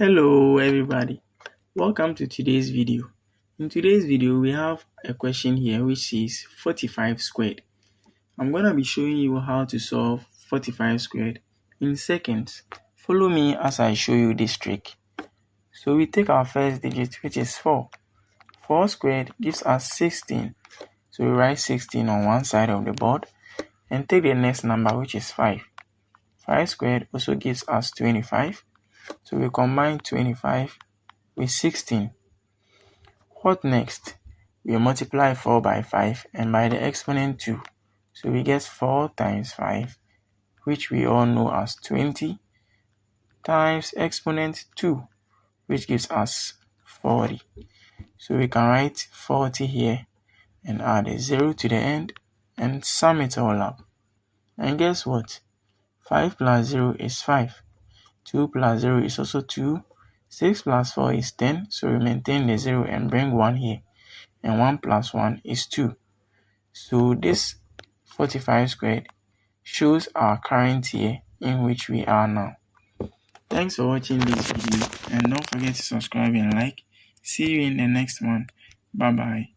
Hello everybody, welcome to today's video. In today's video we have a question here which says 45 squared. I'm going to be showing you how to solve 45 squared in seconds. Follow me as I show you this trick. So we take our first digit which is 4. 4 squared gives us 16. So we write 16 on one side of the board and take the next number which is 5. 5 squared also gives us 25. So we combine 25 with 16. What next? We multiply 4 by 5 and by the exponent 2. So we get 4 times 5, which we all know as 20, times exponent 2, which gives us 40. So we can write 40 here and add a 0 to the end and sum it all up. And guess what? 5 plus 0 is 5. 2 plus 0 is also 2. 6 plus 4 is 10. So we maintain the 0 and bring 1 here. And 1 plus 1 is 2. So this 45 squared shows our current year in which we are now. Thanks for watching this video and don't forget to subscribe and like. See you in the next one. Bye bye.